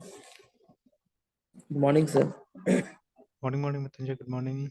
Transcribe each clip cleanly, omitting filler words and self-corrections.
Good morning, sir. Morning, Mrityunjay. Good morning.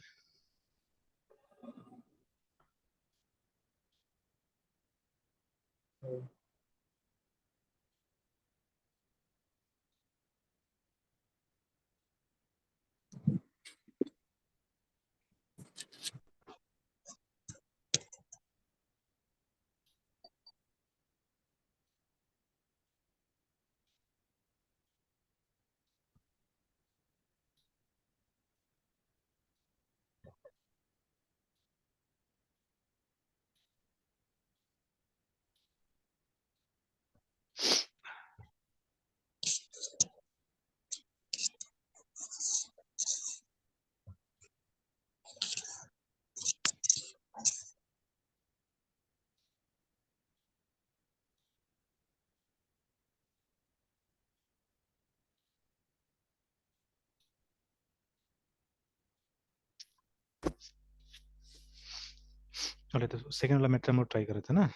चलो तो second वाला मैटर हम लोग ट्राई कर रहे थे ना।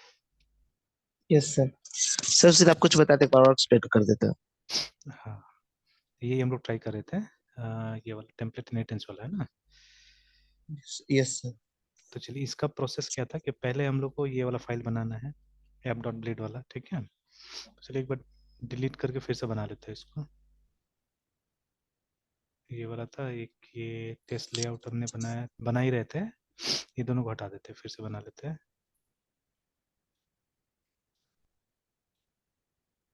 Yes, sir. सर सिर्फ आप कुछ बताते पावर एक्सप्लेन कर देते हो। हाँ, ये हम लोग ट्राई कर रहे थे। ये वाला टेम्पलेट इनहेरिटेंस वाला है ना। Yes sir. तो चलिए, इसका प्रोसेस क्या था कि पहले हम लोग को ये वाला फाइल बनाना है, app.blade वाला, ठीक है। तो चलिए एक बार डिलीट करके फिर से बना लेते हैं इसको। ये वाला था एक, ये टेस्ट लेआउट हमने बना ही रहे थे। ये दोनों को हटा देते हैं, फिर से बना लेते हैं।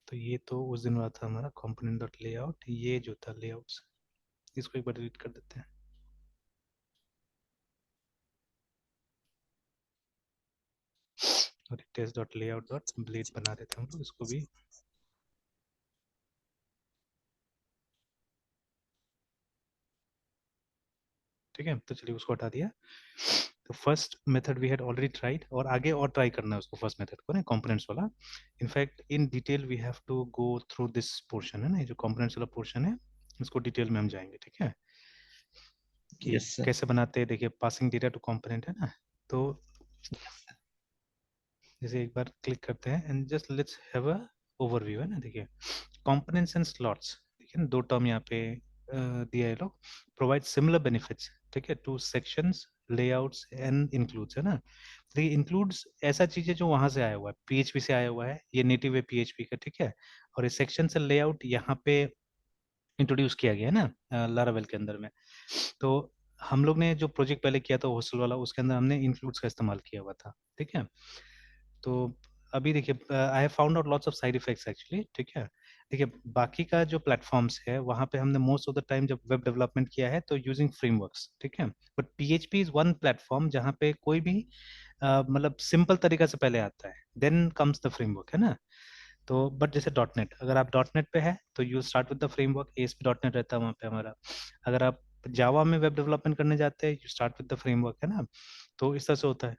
तो ये तो उस दिन वाला था हमारा component डॉट लेआउट, ये जो था लेआउट्स, इसको एक बार डिलीट कर देते हैं। और test dot layout dot blade बना रहे थे हम लोग, इसको भी। ठीक है, तो चलिए उसको हटा दिया। तो first method we had already tried, और आगे और ट्राई करना है उसको, फर्स्ट मेथड को ना, कंपोनेंट्स वाला। In fact in detail we have to go through this portion, है ना, ये जो कंपोनेंट्स वाला पोर्शन है, इसको डिटेल में हम जाएंगे, ठीक है, कि यस सर। कैसे बनाते हैं। देखिए, पासिंग डेटा टू कंपोनेंट है ना। तो जैसे एक बार क्लिक करते हैं and just let's have a overview, है ना। देखिए, कंपोनेंट्स एंड स्लॉट्स, देखिए ना, दो टर्म यहाँ पे दिया है लोग। प्रोवाइड सिमिलर बेनिफिट्स, ठीक है, two sections, layouts and includes, है ना। देखिए, इंक्लूड्स ऐसा चीज है जो वहां से आया हुआ है, पीएचपी से आया हुआ है, ये नेटिव है पीएचपी का, ठीक है। और ये सेक्शन से लेआउट यहाँ पे इंट्रोड्यूस किया गया है ना लारावेल के अंदर में। तो हम लोग ने जो प्रोजेक्ट पहले किया था हॉस्टल वाला, उसके अंदर हमने इंक्लूड्स का इस्तेमाल किया हुआ था, ठीक है। तो अभी देखिए, I have found out lots of side effects actually, ठीक है। देखिए, बाकी का जो प्लेटफॉर्म्स है वहाँ पे हमने मोस्ट ऑफ द टाइम जब वेब डेवलपमेंट किया है तो यूजिंग फ्रेमवर्क्स, ठीक है। But PHP is one platform जहाँ पे कोई भी मतलब सिंपल तरीका से पहले आता है, देन कम्स द फ्रेमवर्क, है ना। तो बट जैसे डॉट नेट, अगर आप डॉट नेट पे है तो you start with the framework, ASP dot net रहता है वहाँ पे हमारा। अगर आप जावा में वेब डेवलपमेंट करने जाते हैं, you start with the framework, है ना। तो इस तरह से होता है।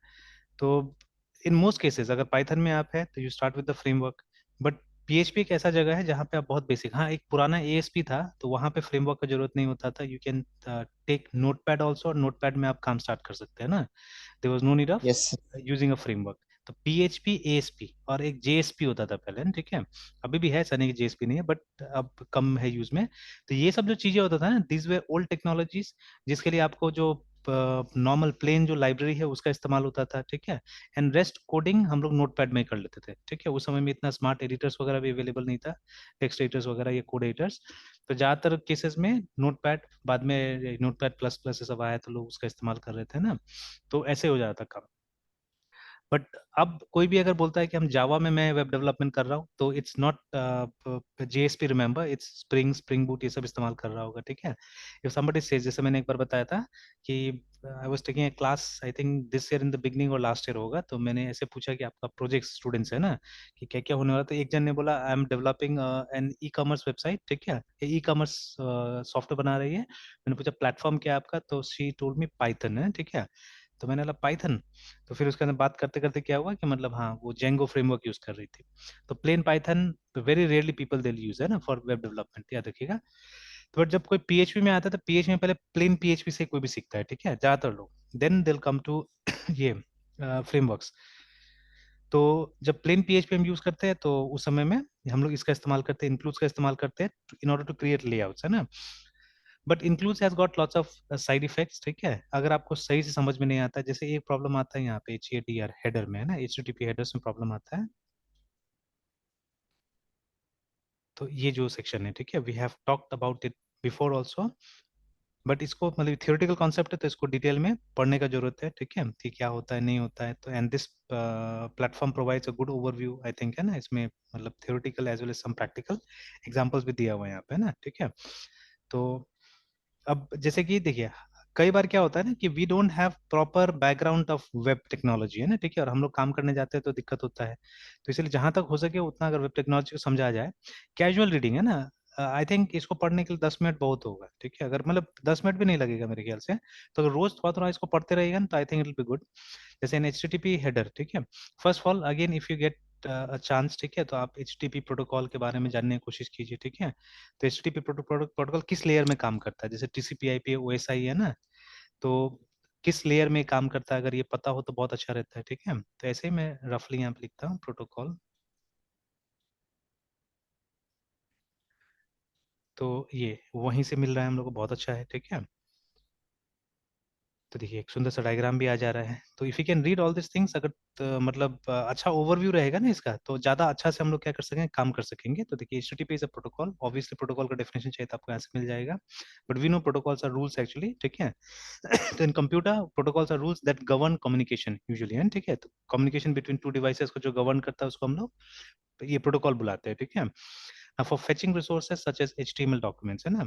तो इन मोस्ट केसेस अगर पाइथन में आप है तो you start with the framework. But PHP एक ऐसा जगह है जहाँ पे आप बहुत बेसिक, हाँ, एक पुराना एएसपी था तो वहाँ पे फ्रेमवर्क का जरूरत नहीं होता था। You can take notepad also, और नोटपैड में आप काम स्टार्ट कर सकते हैं ना। There was no need of yes using a framework. तो पीएचपी, एएसपी और एक जेएसपी होता था पहले ना, ठीक है। अभी भी है, ऐसा नहीं कि जेएसपी नहीं है, बट अब कम है यूज में। तो ये सब जो चीजें होता था ना, दिस वे ओल्ड टेक्नोलॉजीज, जिसके लिए आपको जो नॉर्मल प्लेन जो लाइब्रेरी है उसका इस्तेमाल होता था, ठीक है। एंड रेस्ट कोडिंग हम लोग नोटपैड में ही कर लेते थे, ठीक है। उस समय में इतना स्मार्ट एडिटर्स वगैरह भी अवेलेबल नहीं था, टेक्स्ट एडिटर्स वगैरह, ये कोड एडिटर्स। तो ज्यादातर केसेस में नोटपैड, बाद में नोटपैड प्लस प्लस सब आया तो लोग उसका इस्तेमाल कर रहे थे ना। तो ऐसे हो जाता काम। बट अब कोई भी अगर बोलता है कि हम जावा में मैं वेब डेवलपमेंट कर रहा हूँ, तो it's not JSP, remember, it's spring boot, ये सब इस्तेमाल कर रहा होगा, ठीक है। इफ समबडी सेज, जैसे मैंने एक बार बताया था कि I was taking a class, I think this year in the beginning और लास्ट ईयर होगा, तो मैंने ऐसे पूछा कि आपका प्रोजेक्ट स्टूडेंट्स है ना, कि क्या क्या होने वाला। तो एक जन ने बोला, I am developing an e commerce website, ठीक है, ई कॉमर्स सॉफ्टवेयर बना रही है। मैंने पूछा प्लेटफॉर्म क्या है आपका, तो शी टोल्ड मी पाइथन है, ठीक है। तो मैंने बोला पाइथन। तो फिर उसके अंदर बात करते करते क्या हुआ कि मतलब, हाँ, वो जेंगो फ्रेमवर्क यूज कर रही थी। तो plain python very rarely people they use, है ना, फॉर वेब डेवलपमेंट, याद रखिएगा। तो बट जब कोई पीएचपी में आता है तो पीएचपी में पहले प्लेन पीएचपी से कोई भी सीखता है, ठीक है, ज्यादातर लोग, देन दे कम टू ये फ्रेमवर्क्स। तो जब प्लेन PHP हम यूज करते हैं तो उस समय में हम लोग इसका इस्तेमाल करते हैं, इंक्लूड्स का इस्तेमाल करते हैं in order to create layouts, है ना। But includes has got lots of side effects, ठीक है। अगर आपको सही से समझ में नहीं आता, जैसे एक प्रॉब्लम आता है यहाँ पे HADR हेडर में, है ना, HTTP हेडर्स में प्रॉब्लम आता है। तो ये जो सेक्शन है, ठीक है, we have talked about it before also, but इसको मतलब थियोरेटिकल कॉन्सेप्ट है तो इसको डिटेल में पढ़ने का जरूरत है, ठीक है, कि क्या होता है नहीं होता है। तो and this platform provides a good overview I think, है ना। इसमें मतलब theoretical as well as some practical examples भी दिया हुआ है यहाँ पे, है ना, ठीक है। तो अब जैसे कि देखिए, कई बार क्या होता है ना कि we don't have proper background of web technology, है ना, ठीक है, और हम लोग काम करने जाते हैं तो दिक्कत होता है। तो इसलिए जहां तक हो सके उतना अगर वेब टेक्नोलॉजी को समझा जाए, कैजुअल रीडिंग, है ना, आई थिंक इसको पढ़ने के लिए 10 मिनट बहुत होगा, ठीक है। अगर मतलब 10 मिनट भी नहीं लगेगा मेरे ख्याल से, तो अगर रोज थोड़ा थोड़ा इसको पढ़ते रहेगा ना तो I think it will be good. जैसे इन HTTP हेडर, ठीक है, first of all again if you get chance, ठीक है, तो आप HTTP प्रोटोकॉल के बारे में जानने की कोशिश कीजिए, ठीक है। तो HTTP प्रोटोकॉल किस लेयर में काम करता है, जैसे TCP IP OSI है ना, तो किस लेयर में काम करता है, अगर ये पता हो तो बहुत अच्छा रहता है, ठीक है। तो ऐसे ही मैं रफली यहाँ पे लिखता हूँ प्रोटोकॉल, तो ये वहीं से मिल रहा है हम लोग को, बहुत अच्छा है, ठीक है। तो देखिए एक सुंदर सा डायग्राम भी आ जा रहा है। तो if you can read all this things, अगर मतलब अच्छा ओवरव्यू रहेगा ना इसका, तो ज्यादा अच्छा से हम लोग क्या कर सकेंगे, काम कर सकेंगे। तो देखिए HTTP is a protocol, obviously protocol का डेफिनेशन चाहिए तो आपको यहाँ से मिल जाएगा, but we know protocols are rules actually, ठीक है। तो in computer protocols are rules that govern communication usually, है, ठीक है। तो कम्युनिकेशन बिटवीन टू डिवाइसेस को जो गवर्न करता है उसको हम लोग ये प्रोटोकॉल बुलाते हैं, ठीक है। For fetching resources such as HTML documents, है ना,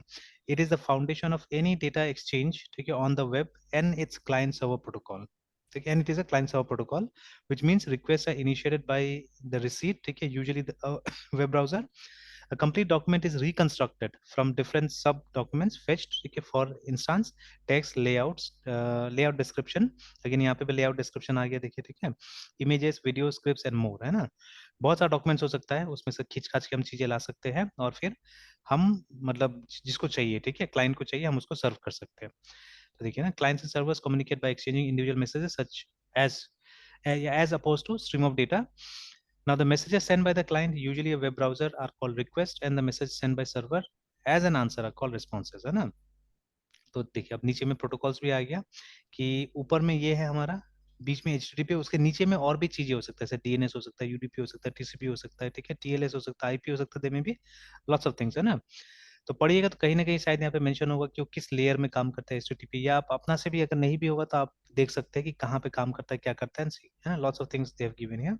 it is the foundation of any data exchange, ठीक है, on the web and its client server protocol, ठीक है, and it is a client server protocol which means requests are initiated by the receipt, ठीक है, usually the web browser. A complete document is reconstructed from different sub documents fetched, ठीक है, for instance text layouts, layout description, again यहाँ पे भी layout description आ गया, देखिए, ठीक है, images, video, scripts and more, है ना। बहुत सारा डॉक्यूमेंट्स हो सकता है, उसमें से खींच खाच के हम चीजें ला सकते हैं और फिर हम मतलब जिसको चाहिए, ठीक है, क्लाइंट को चाहिए हम उसको सर्व कर सकते हैं। तो देखिए ना, clients and servers communicate by exchanging individual messages such as as opposed to stream of data. Now the messages sent by the client, usually a web browser, are called request, and the message sent by server as an answer are called responses, है ना। तो देखिए अब नीचे में protocols भी आ गया कि ऊपर में ये है हमारा, बीच में HTTP, उसके नीचे में और भी चीजें हो सकता है, जैसे DNS हो सकता है, UDP हो सकता है, TCP हो सकता है, ठीक है, TLS हो सकता है, IP हो सकता है, दे में भी लॉट्स ऑफ थिंग्स, है ना। तो पढ़िएगा तो कहीं ना कहीं शायद यहाँ पे मेंशन होगा कि वो किस लेयर में काम करता है HTTP, या आप अपना से भी अगर नहीं भी होगा तो आप देख सकते हैं कि कहाँ पे काम करता है, क्या करता है ना, lots of things they have given here.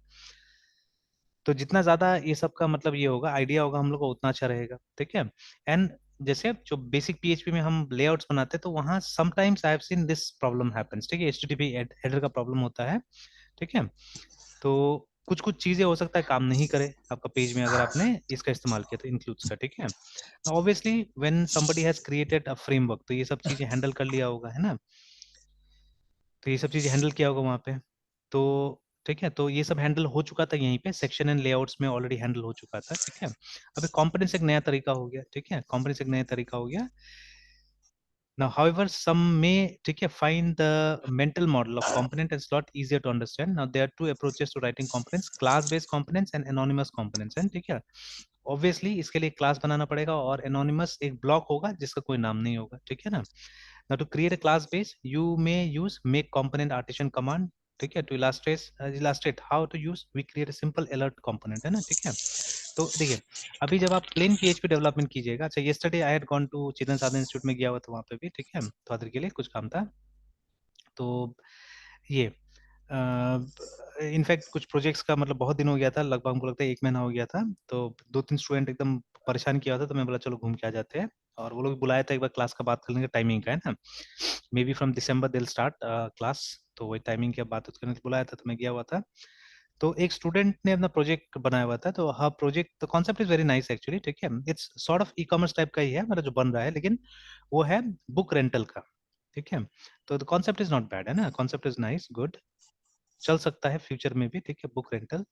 तो जितना ज्यादा ये सब का मतलब ये होगा, आइडिया होगा हम लोग को, उतना अच्छा रहेगा, ठीक है। एंड जैसे जो बेसिक PHP में हम लेआउट्स बनाते हैं तो वहाँ sometimes I have seen this problem happens, ठीक है, HTTP हेडर का प्रॉब्लम होता है, ठीक है। तो कुछ कुछ चीजें हो सकता है काम नहीं करे आपका पेज में अगर आपने इसका इस्तेमाल किया तो इंक्लूड्स का, ठीक है। Obviously when somebody has created a framework, तो ये सब चीजें हैंडल कर लिया होगा, है ना। तो ये सब चीजें हैंडल किया होगा वहाँ पे, तो ठीक है, तो ये सब हैंडल हो चुका था यहीं पे, सेक्शन एंड लेआउट्स में ऑलरेडी हैंडल हो चुका था, ठीक है। अभी कंपोनेंट्स एक नया तरीका हो गया, ठीक है, कंपोनेंट्स एक नया तरीका हो गया। Now, however, some may take a find the mental model of component and slot easier to understand. Now, there are two approaches to writing components: class-based components and anonymous components. And ठीक है, obviously इसके लिए class बनाना पड़ेगा और anonymous एक block होगा जिसका कोई नाम नहीं होगा, ठीक है ना। Now, to create a class base, you may use make component artisan command, ठीक है, to illustrate how to use we create a simple alert component, है ना, ठीक है। तो देखिए अभी जब आप प्लेन PHP डेवलपमेंट कीजिएगा, अच्छा yesterday I had gone to Chetan Sadhan institute में गया हुआ था वहाँ पे भी, ठीक है, थोड़ा देर के लिए कुछ काम था। तो ये इनफैक्ट कुछ प्रोजेक्ट्स का मतलब बहुत दिन हो गया था, लगभग हमको लगता है 1 महीना हो गया था, तो 2-3 स्टूडेंट एकदम परेशान किया था, तो मैं बोला चलो घूम के आ जाते हैं। और वो लोग बुलाया था एक बार क्लास का बात करने का, टाइमिंग का, है ना, मे बी फ्रॉम दिसंबर दिल स्टार्ट क्लास, तो वही टाइमिंग की बात करने के लिए बुलाया था, तो मैं गया हुआ था। तो एक स्टूडेंट ने अपना प्रोजेक्ट बनाया हुआ था, तो हाँ project the concept is very nice actually, ठीक है, it's sort of e-commerce type का ही है मतलब जो बन रहा है, लेकिन वो है बुक रेंटल का, ठीक है। तो the concept is not bad, है ना, कॉन्सेप्ट इज नाइस, गुड, चल सकता है फ्यूचर में भी, ठीक है, बुक रेंटल।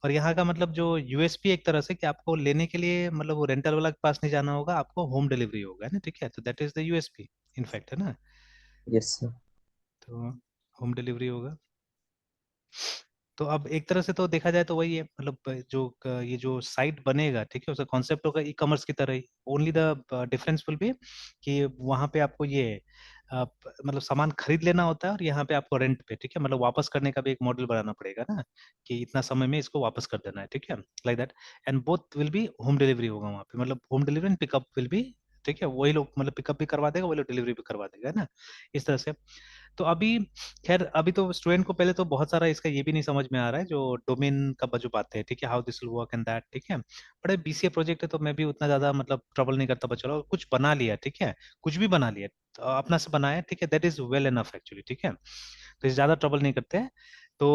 और यहाँ का मतलब जो USP एक तरह से कि आपको लेने के लिए मतलब वो रेंटल वाला के पास नहीं जाना होगा, आपको होम डिलीवरी होगा, है ना, ठीक है, तो that is the USP in fact, है ना। Yes sir. तो होम डिलीवरी होगा। तो अब एक तरह से तो देखा जाए तो वही है, मतलब ये जो साइट बनेगा, ठीक है, उसका कॉन्सेप्ट होगा ई कॉमर्स की तरह ही। Only the difference will be कि वहां पे आपको ये मतलब सामान खरीद लेना होता है, और यहाँ पे आपको रेंट पे, ठीक है, मतलब वापस करने का भी एक मॉडल बनाना पड़ेगा ना, कि इतना समय में इसको वापस कर देना है, ठीक है, like that. And both will be home delivery होगा वहाँ पे, मतलब home delivery and pickup will be, ठीक है, वही लोग मतलब पिकअप भी करवा देगा, वही लोग डिलीवरी भी करवा देगा, है ना, इस तरह से। तो अभी खैर अभी तो स्टूडेंट को पहले तो बहुत सारा इसका ये भी नहीं समझ में आ रहा है, जो डोमेन का जो बात है, ठीक है, how this will work and that, ठीक है। बड़े बीसीए प्रोजेक्ट है, तो मैं भी उतना ज्यादा मतलब ट्रबल नहीं करता, बच्चा लोग कुछ बना लिया, ठीक है, कुछ भी बना लिया, तो अपना से बनाया, ठीक है, that is well enough actually, ठीक है, तो इसे ज्यादा ट्रबल नहीं करते हैं। तो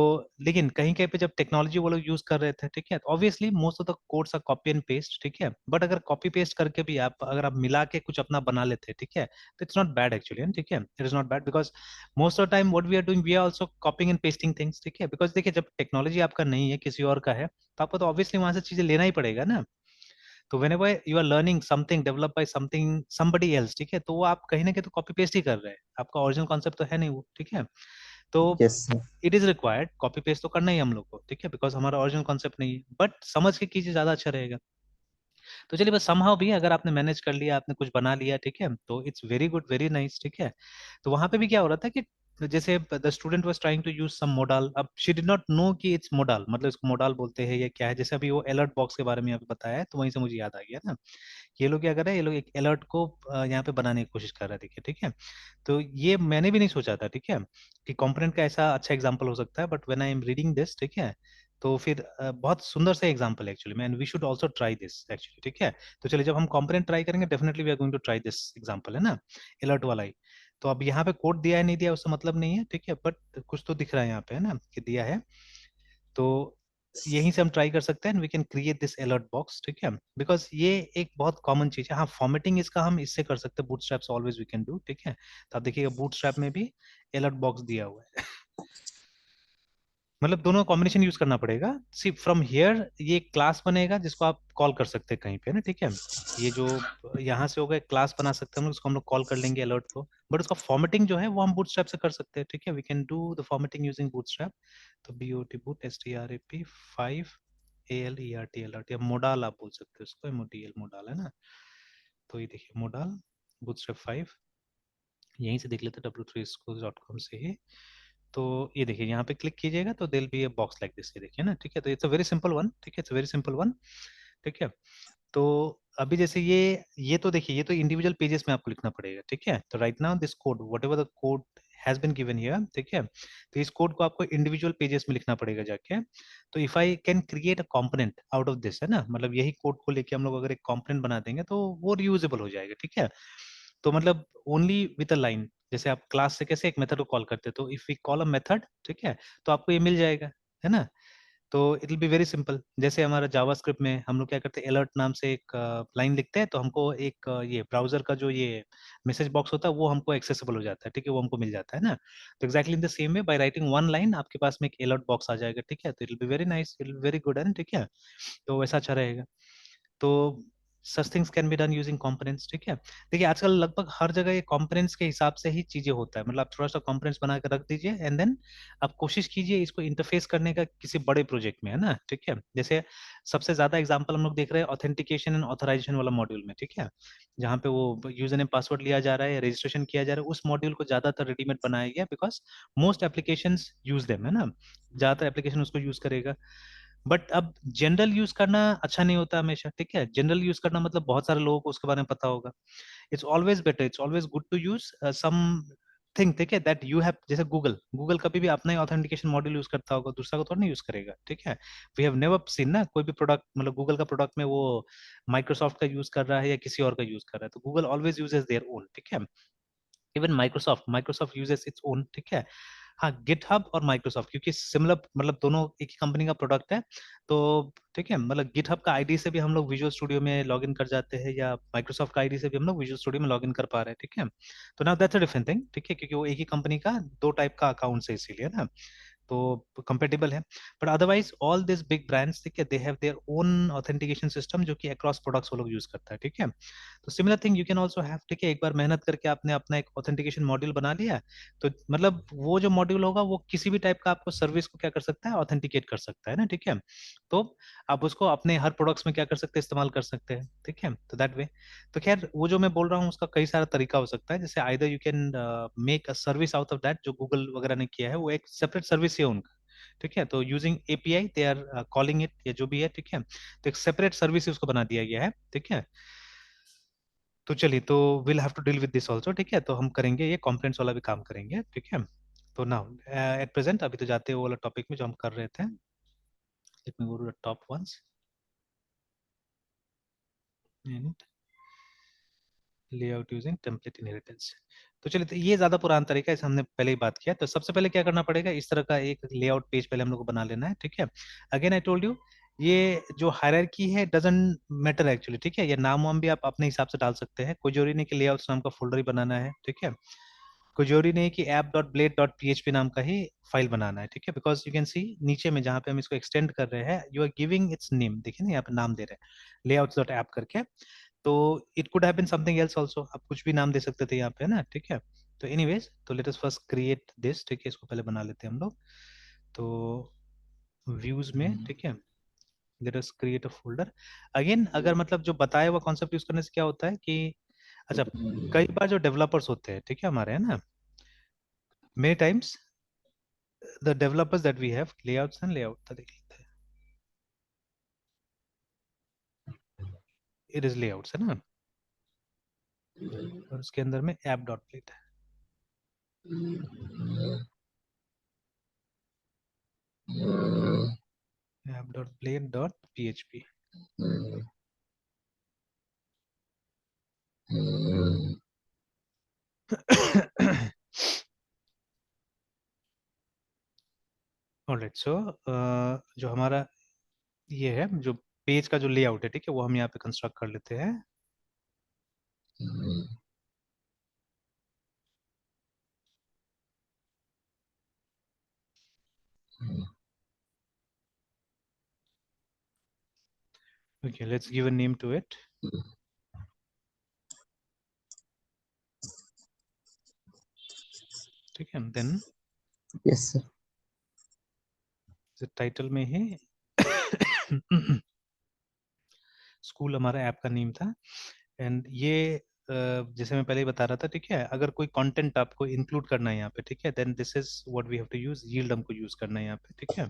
लेकिन कहीं कहीं पे जब टेक्नोलॉजी वो लोग यूज कर रहे थे, ठीक है, तो obviously most of the codes are copy and paste, ठीक है, बट अगर कॉपी पेस्ट करके भी आप अगर आप मिला के कुछ अपना बना लेते हैं, ठीक है, तो इट्स नॉट बैड एक्चुअली, ठीक है, it is not bad, because most of time what we are doing, we are also copying and pasting things, ठीक है, बिकॉज देखिए जब टेक्नोलॉजी आपका नहीं है, किसी और का है, तो आपको तो ऑब्वियसली वहां से चीजें लेना ही पड़ेगा ना। तो whenever you are learning something developed by something somebody else, ठीक है, तो वो आप कहीं ना कहीं तो कॉपी पेस्ट ही कर रहे हैं, आपका ओरिजिनल कॉन्सेप्ट तो है नहीं वो, ठीक है। तो yes sir. It is required copy paste तो करना ही हम लोग को, ठीक है, बिकॉज हमारा ओरिजिनल कॉन्सेप्ट नहीं है, बट समझ के कीजिए ज्यादा अच्छा रहेगा। तो चलिए बस समहाउ भी अगर आपने मैनेज कर लिया, आपने कुछ बना लिया, ठीक है, तो it's very good, very nice, ठीक है। तो वहां पे भी क्या हो रहा था कि जैसे the student was trying to use some modal, अब शी डिड नॉट नो कि इट्स मोडाल, मतलब इसको मोडाल बोलते हैं या क्या है, जैसे अभी वो अलर्ट बॉक्स के बारे में यहाँ पे बताया है, तो वहीं से मुझे याद आ गया ना। ये लोग क्या कर रहे हैं, ये लोग एक अलर्ट को यहाँ पे बनाने की कोशिश कर रहे हैं, देखिए, ठीक है। तो ये मैंने भी नहीं सोचा था, ठीक है, कि कंपोनेंट का ऐसा अच्छा एग्जांपल हो सकता है, but when I am reading this, ठीक है, तो फिर बहुत सुंदर सा एग्जांपल है actually, man we should also try this actually, ठीक है। तो चलिए जब हम कंपोनेंट ट्राई करेंगे, definitely we are going to try this example, है ना, अलर्ट वाला ही। तो अब यहाँ पे कोड दिया है नहीं दिया उससे मतलब नहीं है, ठीक है, बट कुछ तो दिख रहा है यहाँ पे, है ना, कि दिया है। तो यहीं से हम ट्राई कर सकते हैं, we can create this alert box, ठीक है, बिकॉज ये एक बहुत कॉमन चीज है। हाँ, फॉर्मेटिंग इसका हम इससे कर सकते हैं, बूटस्ट्रैप से ऑलवेज वी कैन डू, ठीक है। तो आप देखिएगा बूटस्ट्रैप में भी अलर्ट बॉक्स दिया हुआ है। मतलब दोनों कॉम्बिनेशन यूज करना पड़ेगा। सी फ्रॉम हियर ये क्लास बनेगा जिसको आप कॉल कर सकते हैं कहीं पे ना, ठीक है। ये जो यहाँ से होगा क्लास बना सकते हैं हम लोग, उसको हम लोग कॉल कर लेंगे अलर्ट को, बट उसका फॉर्मेटिंग जो है वो हम बूटस्ट्रैप से कर सकते हैं, ठीक है, we can do the formatting using bootstrap. तो BOT boot STRAP 5 ALERT alert, या मोडाल आप बोल सकते हो उसको, MODL मोडाल, है ना। तो ये देखिए मोडाल बूटस्ट्रैप 5, यहीं से देख लेते हैं w3schools.com से ही। तो ये देखिए यहाँ पे क्लिक कीजिएगा तो they'll be a box like this, ये देखिए ना, ठीक है, तो it's a very simple one, ठीक है, it's a very simple one, ठीक है। तो अभी जैसे ये तो देखिए ये तो इंडिविजुअल पेजेस में आपको लिखना पड़ेगा, ठीक है। तो right now this code whatever the code has been given here, ठीक है, तो इस कोड को आपको इंडिविजुअल पेजेस में लिखना पड़ेगा जाके। तो if I can create a component out of this, है ना, मतलब यही कोड को लेके हम लोग अगर एक कंपोनेंट बना देंगे तो वो रियूजेबल हो जाएगा, ठीक है। तो मतलब ओनली विद अ लाइन, जैसे आप क्लास से कैसे एक मेथड को कॉल करते हैं, तो if we call a method, ठीक है, तो आपको ये मिल जाएगा, है ना। तो it will be very simple, जैसे हमारा जावास्क्रिप्ट में हम लोग क्या करते हैं, अलर्ट नाम से एक लाइन लिखते हैं, तो हमको एक ये ब्राउजर का जो ये मैसेज बॉक्स होता है वो हमको एक्सेसिबल हो जाता है, ठीक है, वो हमको मिल जाता है ना। तो exactly in the same way by writing one line आपके पास में एक अलर्ट बॉक्स आ जाएगा, ठीक है, तो it will be very nice, it will be very good, है ना, ठीक है। तो वैसा अच्छा रहेगा। तो such things can be done using components, ठीक है। देखिए आजकल लगभग हर जगह ये कंपोनेंट्स के हिसाब से ही चीजें होता है, मतलब आप थोड़ा सा कंपोनेंट्स बना कर रख दीजिए एंड देन आप कोशिश कीजिए इसको इंटरफेस करने का किसी बड़े प्रोजेक्ट में, है ना, ठीक है। जैसे सबसे ज्यादा एग्जांपल हम लोग देख रहे हैं ऑथेंटिकेशन एंड ऑथराइजेशन वाला मॉड्यूल में, ठीक है, जहाँ पे वो यूजर नेम पासवर्ड लिया जा रहा है, रजिस्ट्रेशन किया जा रहा है, उस मॉड्यूल को ज्यादातर रेडीमेड बनाया गया because most applications use them, है ना, ज्यादातर एप्लीकेशन उसको यूज करेगा। बट अब जनरल यूज करना अच्छा नहीं होता हमेशा, ठीक है, जनरल यूज करना मतलब बहुत सारे लोगों को उसके बारे में पता होगा। It's always better, it's always good to use something, ठीक है, दैट यू हैव, जैसे गूगल, गूगल कभी भी अपना ही ऑथेंटिकेशन मॉड्यूल यूज करता होगा, दूसरा को थोड़ा नहीं यूज करेगा, ठीक है। वी हैव नेवर सीन ना कोई भी प्रोडक्ट, मतलब गूगल का प्रोडक्ट में वो माइक्रोसॉफ्ट का यूज कर रहा है या किसी और का यूज कर रहा है, तो Google always uses their own, ठीक है। Even Microsoft uses its own, ठीक है। हाँ, गिटहब और माइक्रोसॉफ्ट क्योंकि सिमिलर, मतलब दोनों एक ही कंपनी का प्रोडक्ट है, तो ठीक है, मतलब गिटहब का आईडी से भी हम लोग विजुअल स्टूडियो में लॉग इन कर जाते हैं, या माइक्रोसॉफ्ट का आईडी से भी हम लोग विजुअल स्टूडियो में लॉग इन कर पा रहे हैं, ठीक है। तो now that's a different thing, ठीक है, क्योंकि वो एक ही कंपनी का दो टाइप का अकाउंट है इसीलिए ना। तो कंपेटेबल है। But otherwise all this big brands, ठीक है, they have their own authentication system जो कि अक्रॉस प्रोडक्ट्स वो लोग यूज करता है, ठीक है। तो similar thing you can also have, ठीक है। एक बार मेहनत करके आपने अपना एक ऑथेंटिकेशन मॉड्यूल बना लिया, तो मतलब वो जो मॉड्यूल होगा वो किसी भी टाइप का आपको सर्विस को क्या कर सकता है, ऑथेंटिकेट कर सकता है ना, ठीक है। तो आप उसको अपने हर प्रोडक्ट्स में क्या कर सकते हैं, इस्तेमाल कर सकते हैं, ठीक है। तो दैट वे, तो खैर वो जो मैं बोल रहा हूँ उसका कई सारा तरीका हो सकता है, जैसे either you can make a service out of that, जो गूगल वगैरह ने किया है वो एक सेपरेट सर्विस है उनका, ठीक है। तो using API they are calling it, या जो भी है, ठीक है। तो एक सेपरेट सर्विस उसको बना दिया गया है, ठीक है। तो चलिए, तो will have to deal with this also, ठीक है। तो हम करेंगे ये कॉम्प्लेंट्स वाला भी काम करेंगे, ठीक है। तो नाउ एट प्रेजेंट अभी तो जाते हैं वो वाला टॉपिक में जो हम कर रहे थे। Let me go to the top once and layout using template inheritance. तो चलिए, तो ये ज्यादा पुराना तरीका है, इसे हमने पहले ही बात किया। तो सबसे पहले क्या करना पड़ेगा, इस तरह का एक लेआउट पेज पहले हम लोग को बना लेना है, ठीक है। अगेन आई टोल्ड यू, ये जो हायरार्की है डजंट मैटर एक्चुअली, ठीक है। ये नाम वाम भी आप अपने हिसाब से डाल सकते हैं, कोई जरूरी नहीं कि लेआउट्स नाम का फोल्डर ही बनाना है, ठीक है। कोई जरूरी नहीं कि app.blade.php नाम का ही फाइल बनाना है, ठीक है। बिकॉज यू कैन सी नीचे में जहाँ पे हम इसको एक्सटेंड कर रहे हैं, you are giving its name, देखिए ना यहाँ पे नाम दे रहे हैं layouts.app करके। तो it could have been something else also, आप कुछ भी नाम दे सकते थे यहाँ पे, है ना, ठीक है। तो एनीवेज, तो let us first create this, ठीक है। इसको पहले बना लेते हैं हम लोग। तो व्यूज में, ठीक है, late us create a folder. Again अगर मतलब जो बताया हुआ कॉन्सेप्ट यूज करने से क्या होता है कि, अच्छा, कई बार जो डेवलपर्स होते हैं, ठीक है, हमारे, है ना, many times the developers that we have layouts and layout था, देख लेते हैं। it is layouts है ना, और उसके अंदर में app dot plate है, app dot plate dot php। Alright, so जो हमारा ये है, जो पेज का जो लेआउट है, ठीक है, वो हम यहाँ पे कंस्ट्रक्ट कर लेते हैं। Okay, let's give a name to it, ठीक है। Then yes sir. टाइटल में ही स्कूल हमारा ऐप का नेम था। एंड ये जैसे मैं पहले ही बता रहा था, ठीक है, अगर कोई कंटेंट आपको इंक्लूड करना है यहाँ पे, ठीक है, then this is what we have to use, yield हमको यूज करना है यहाँ पे, ठीक है।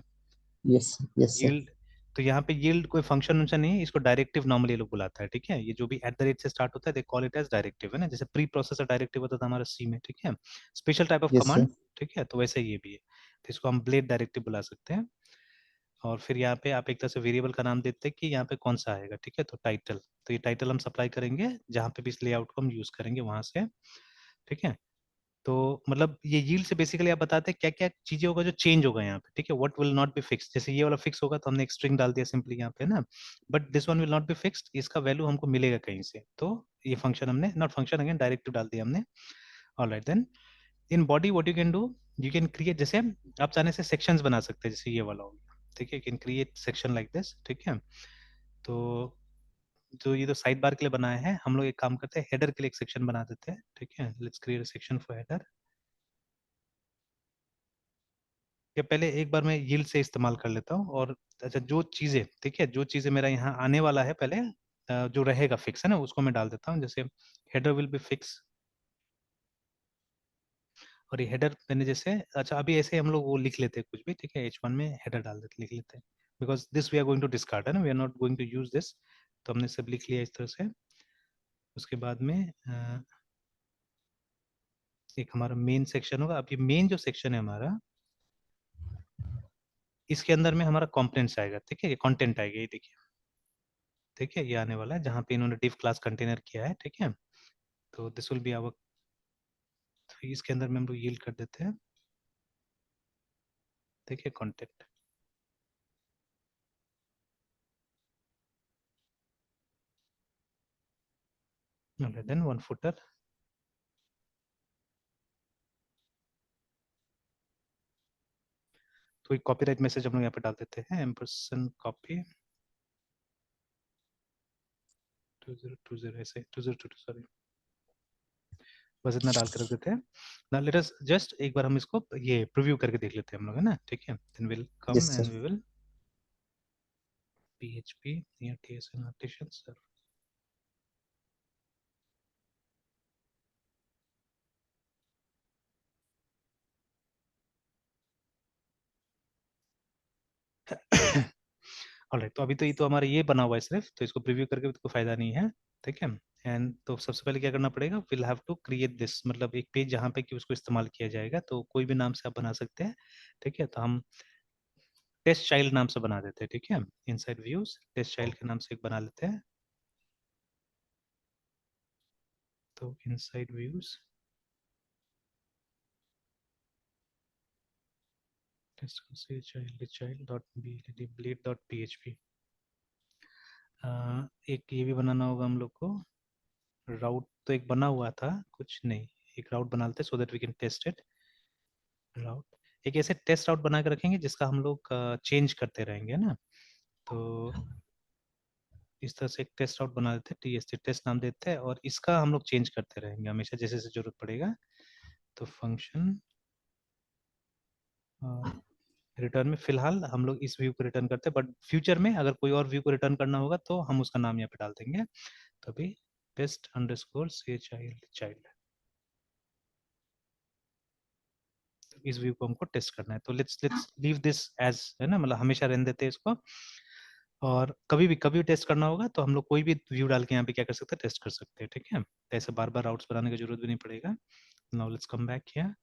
Yes yes sir. यील्ड, तो यहाँ पे यील्ड कोई फंक्शन वंक्शन नहीं है, इसको डायरेक्टिव नॉर्मली लोग बुलाता है, ठीक है। ये जो भी एट द रेट से स्टार्ट होता है, they call it as directive, है ना, जैसे प्री प्रोसेसर डायरेक्टिव होता था हमारा सी में, ठीक है, special type of yes sir. Command, ठीक है। तो वैसे ये भी है, तो इसको हम ब्लेड डायरेक्टिव बुला सकते हैं। और फिर यहाँ पे आप एक तरह से वेरिएबल का नाम देते हैं कि यहाँ पे कौन सा आएगा, ठीक है। तो टाइटल, तो ये टाइटल हम सप्लाई करेंगे जहाँ पे भी इस लेआउट को हम यूज करेंगे वहां से, ठीक है। तो मतलब ये यील्ड से बेसिकली आप बताते हैं क्या क्या चीजें होगा जो चेंज होगा यहाँ पे, ठीक है, what will not be fix. जैसे ये वाला फिक्स होगा तो हमने एक स्ट्रिंग डाल दिया सिंपली यहाँ पे ना, but this one will not be fixed, इसका वैल्यू हमको मिलेगा कहीं से। तो ये फंक्शन हमने, नॉट फंक्शन अगेन, डायरेक्टिव डाल दिया हमने। Alright, then in body what you can do, you can create, जैसे आप चाहने से सेक्शंस बना सकते हैं, जैसे ये वाला हो गया, ठीक है, can create section like this, ठीक है। तो ये तो साइड बार के लिए बनाया है, हम लोग एक काम करते हैं, हेडर के लिए एक सेक्शन बना देते हैं, ठीक है। Let's create section for header. या पहले एक बार मैं यील्ड से इस्तेमाल कर लेता हूँ, और अच्छा, जो चीजें, ठीक है, जो चीजें मेरा यहाँ आने वाला है पहले, जो रहेगा फिक्स, है ना, उसको मैं डाल देता हूँ। जैसे हेडर विल बी फिक्स, और ये हेडर मैंने जैसे, अच्छा अभी ऐसे हम लोग वो लिख लेते हैं कुछ भी, ठीक है, H1 में हेडर डाल देते, लिख लेते हैं, because this we are going to discard, है ना, we are not going to use this. तो हमने सब लिख लिया इस तरह से। उसके बाद में एक हमारा मेन सेक्शन होगा। अब ये मेन जो सेक्शन है हमारा, इसके अंदर में हमारा कंपोनेंट्स आएगा, ठीक है, ये कंटेंट आएगा, ये देखिए, ठीक है, ये आने वाला है जहाँ पे इन्होंने div क्लास कंटेनर किया है, ठीक है। तो दिस विल बी आवर, तो इसके अंदर में हम लोग यील्ड कर देते हैं, ठीक है, कंटेंट, देन वन फुटर। कोई कॉपीराइट मैसेज हम लोग यहाँ पे डाल देते हैं, एम्परसेंड कॉपी 2020 ऐसे 2022 सॉरी, बस इतना डाल कर रख देते हैं ना। लेट अस जस्ट एक बार हम इसको ये प्रीव्यू करके देख लेते हैं हम लोग, है ना, ठीक है। Then will yes come and sir. We will php near tsn artisan sir। Alright, तो अभी तो ये तो हमारा ये बना हुआ है सिर्फ, तो इसको प्रीव्यू करके भी तो कोई फायदा नहीं है, ठीक है। एंड तो सबसे पहले क्या करना पड़ेगा, will have to create this, मतलब एक पेज जहाँ पे कि उसको इस्तेमाल किया जाएगा, तो कोई भी नाम से आप बना सकते हैं, ठीक है। तो हम टेस्ट चाइल्ड नाम से बना देते हैं, ठीक है। इनसाइड व्यूज टेस्ट चाइल्ड के नाम से एक बना लेते हैं, तो inside views test child child dot b blade dot php। एक ये भी बनाना होगा हम लोग को, राउट तो एक बना हुआ था, कुछ नहीं, एक राउट बना लेते so that we can test it. Route, एक ऐसे टेस्ट राउट बना के रखेंगे जिसका हम लोग चेंज करते रहेंगे ना, तो इस तरह से एक टेस्ट आउट बना देते हैं, टीएसटी टेस्ट नाम देते हैं, और इसका हम लोग चेंज करते रहेंगे हमेशा जैसे जैसे जरूरत पड़ेगा। तो फंक्शन रिटर्न में फिलहाल हम लोग इस व्यू को रिटर्न करते हैं, बट फ्यूचर में अगर कोई और व्यू को रिटर्न करना होगा तो हम उसका नाम यहाँ पे डाल देंगे। तो अभी टेस्ट अंडरस्कोर से चाइल्ड चाइल्ड, इस व्यू को हमको टेस्ट करना है, तो let's let's leave this as, है ना, मतलब हमेशा रहने देते हैं इसको। और कभी भी टेस्ट करना होगा तो हम लोग कोई भी व्यू डाल के यहाँ पे क्या कर सकते हैं, टेस्ट कर सकते हैं, ठीक है। तो ऐसे बार बार राउट्स बनाने की जरूरत भी नहीं पड़ेगा। Now let's come back here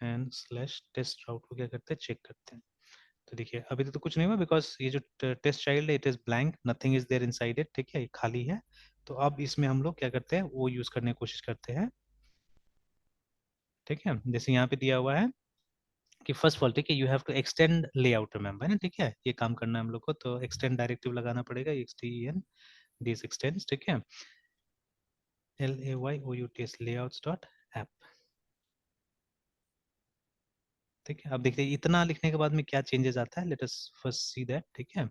and slash test route को क्या करते हैं, चेक करते हैं। तो देखिए अभी तो कुछ नहीं हुआ, बिकॉज ये जो टेस्ट चाइल्ड है it is blank, nothing is there inside it, ठीक है, ये खाली है। तो अब इसमें हम लोग क्या करते हैं, वो यूज करने की कोशिश करते हैं, ठीक है। जैसे यहाँ पे दिया हुआ है कि फर्स्ट ऑफ ऑल, ठीक है, you have to extend layout, remember ना, ठीक है, ये काम करना है हम लोग को, तो एक्सटेंड डायरेक्टिव लगाना पड़ेगा, एक्सटेन दिस एक्सटेंड्स, ठीक है, LAYOUTS layouts डॉट ऐप, ठीक है। अब देखते हैं इतना लिखने के बाद में क्या चेंजेस आता है, let us first see that, ठीक है।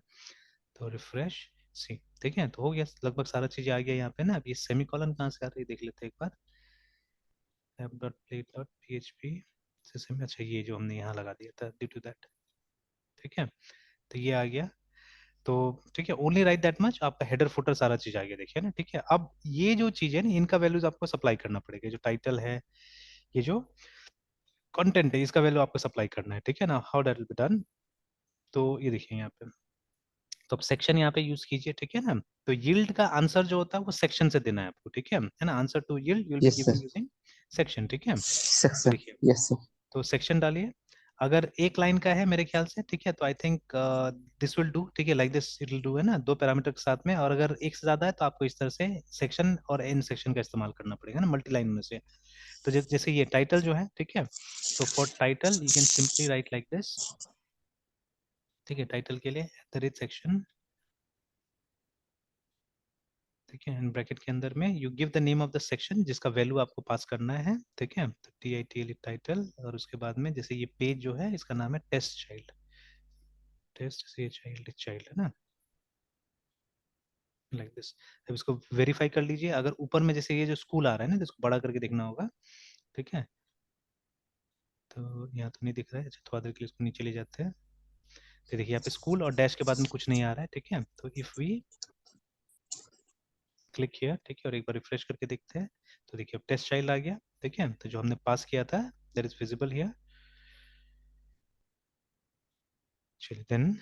तो रिफ्रेश सी, ठीक है, तो हो गया लगभग सारा चीज आ गया यहाँ पे ना। अब ये सेमी कॉलन कहाँ से आ रही है देख लेते हैं एक बार, app dot play dot php से, अच्छा ये जो हमने यहाँ लगा दिया था ड्यू टू दैट, ठीक है। तो ये आ गया, तो ठीक है, ओनली राइट दैट मच, आपका हेडर फुटर सारा चीज आ गया, देखिए ना, ठीक है। अब ये जो चीज है ना, इनका वैल्यूज आपको सप्लाई करना पड़ेगा, जो टाइटल है, ये जो कंटेंट है, इसका वैल्यू आपको सप्लाई करना है, ठीक है ना। How that will be done, तो ये देखिए यहाँ पे, तो अब सेक्शन यहाँ पे यूज कीजिए, ठीक है ना। तो यील्ड का आंसर जो होता है वो सेक्शन से देना है आपको, ठीक है ना, answer to yield you will be yes giving sir. Using section, ठीक है। तो सेक्शन। देखिए, यस सर। तो सेक्शन डालिए, अगर एक लाइन का है मेरे ख्याल से, ठीक है, तो I think this will do, ठीक है, like this it will do, है ना, दो पैरामीटर के साथ में। और अगर एक से ज्यादा है तो आपको इस तरह से सेक्शन और एन सेक्शन का इस्तेमाल करना पड़ेगा ना, मल्टी लाइन में से। तो जैसे ये टाइटल जो है, ठीक है, तो for title you can simply write like this, ठीक है, टाइटल के लिए @सेक्शन, ठीक है, एंड ब्रैकेट के अंदर में you give the name of the section जिसका वैल्यू आपको पास करना है, ठीक है, तो TITL टाइटल, और उसके बाद में जैसे ये पेज जो है इसका नाम है टेस्ट चाइल्ड, टेस्ट से चाइल्ड चाइल्ड, है ना, लाइक दिस। अब इसको वेरीफाई कर लीजिए, अगर ऊपर में जैसे ये जो स्कूल आ रहा है ना, तो इसको बड़ा करके देखना होगा, ठीक है। तो यहाँ तो नहीं दिख रहा है, अच्छा थोड़ा देर के लिए इसको नीचे ले जाते हैं, तो देखिए यहाँ पे स्कूल और डैश के बाद में कुछ नहीं आ रहा है, ठीक है। तो इफ वी क्लिक किया, ठीक है, और एक बार रिफ्रेश करके देखते हैं, तो देखिए अब टेस्ट चाइल्ड आ गया, ठीक है। तो जो हमने पास किया था दैट इज विजिबल हियर। चलिए देन,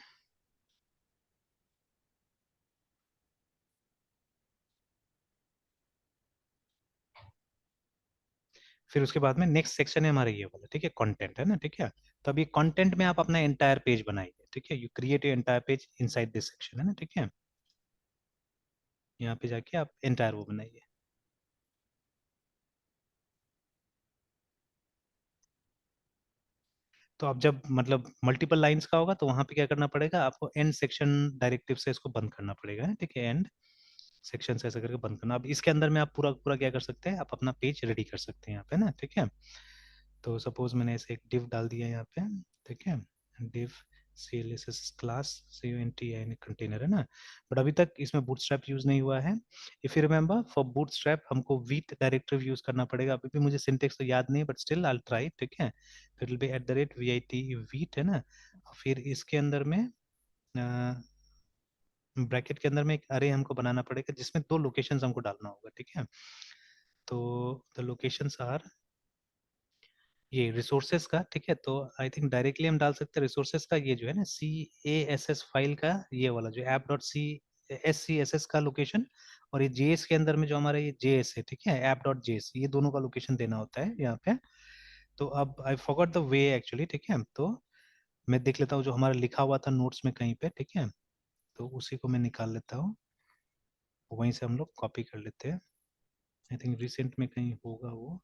फिर उसके बाद में नेक्स्ट सेक्शन है हमारा ये वाला, ठीक है, कंटेंट, है ना, ठीक है। तो अभी कंटेंट में आप अपना एंटायर पेज बनाइए, ठीक है, you create a entire page inside this section, है ना, ठीक है। यहाँ पे जाके आप एंटायर वो बनाइए। तो अब जब मतलब मल्टीपल लाइंस का होगा तो वहां पे क्या करना पड़ेगा, आपको एंड सेक्शन डायरेक्टिव से इसको बंद करना पड़ेगा, है, ठीक है, एंड सेक्शन से ऐसा करके बंद करना। अब इसके अंदर में आप पूरा पूरा क्या कर सकते हैं, आप अपना पेज रेडी कर सकते हैं यहाँ पे ना, ठीक है। तो सपोज मैंने ऐसे एक डिव डाल दिया यहाँ पे, ठीक है, डिव CLSS क्लास CUNT यानी कंटेनर है ना, बट अभी तक इसमें बूटस्ट्रैप यूज नहीं हुआ है. If you remember for bootstrap हमको वीट डायरेक्टरी यूज करना पड़ेगा. अभी भी मुझे सिंटेक्स तो याद नहीं है, but still I will try. ठीक है, तो it will be @vit wheat है ना. फिर इसके अंदर में ब्रैकेट के अंदर में एक अरे हमको बनाना पड़ेगा जिसमें 2 लोकेशंस हमको डालना होगा. ठीक है, तो द लोकेशंस आर ये रिसोर्सेज का. ठीक है, तो आई थिंक डायरेक्टली हम डाल सकते हैं रिसोर्सेज का. ये जो है ना CASS फाइल का ये वाला जो app.cscs का लोकेशन, और ये JS के अंदर में जो हमारा ये JS है, ठीक है, app.js, ये दोनों का लोकेशन देना होता है यहाँ पे. तो अब I forgot the way actually. ठीक है, तो मैं देख लेता हूँ जो हमारा लिखा हुआ था नोट्स में कहीं पे. ठीक है, तो उसी को मैं निकाल लेता हूँ, वहीं से हम लोग कॉपी कर लेते हैं. आई थिंक रिसेंट में कहीं होगा वो.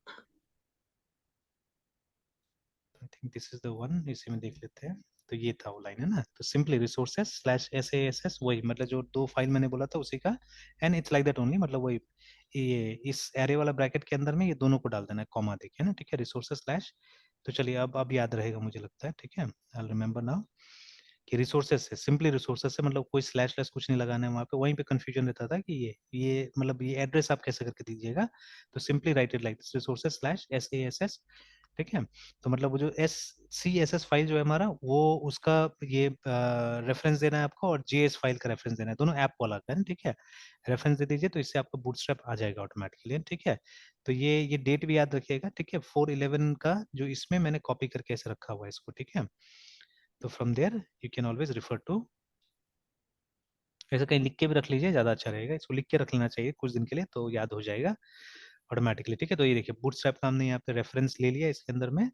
I think this is the one, इसी में देख लेते हैं. तो ये था वो लाइन है ना, तो सिंपली रिसोर्सेस स्लैश SASS, वही मतलब जो 2 फाइल मैंने बोला था उसी का. And it's like that only, मतलब वही ये इस एरे वाला ब्रैकेट के अंदर में ये दोनों को डाल देना है, कॉमा देके ना. ठीक है, रिसोर्सेस स्लैश. तो चलिए अब याद रहेगा मुझे लगता है. ठीक है, आई रिमेंबर नाउ कि रिसोर्सेज से, सिंपली रिसोर्सेज से, मतलब कोई स्लैश स्लैश कुछ नहीं लगाना है वहाँ पे. वहीं पे कंफ्यूजन रहता था कि ये मतलब ये एड्रेस आप कैसे करके दीजिएगा. तो simply write it like this, resources slash SASS. ठीक है, तो मतलब वो जो CSS फाइल जो है हमारा, वो उसका ये रेफरेंस देना है आपको, और JS फाइल का रेफरेंस देना है, दोनों ऐप वाला का है. ठीक है, रेफरेंस दे दीजिए तो इससे आपका बूटस्ट्रैप आ जाएगा ऑटोमेटिकली. ठीक है, तो ये डेट भी याद रखिएगा. ठीक है, 4/11 का जो इसमें मैंने कॉपी करके ऐसे रखा हुआ है इसको. ठीक है, तो from there you can always refer to. ऐसे कहीं लिख के भी रख लीजिए, ज़्यादा अच्छा रहेगा. इसको लिख के रख लेना चाहिए कुछ दिन के लिए, तो याद हो जाएगा ऑटोमेटिकली. ठीक है, तो ये देखिए बूटस्ट्रैप का हमने यहाँ पे रेफरेंस ले लिया इसके अंदर में.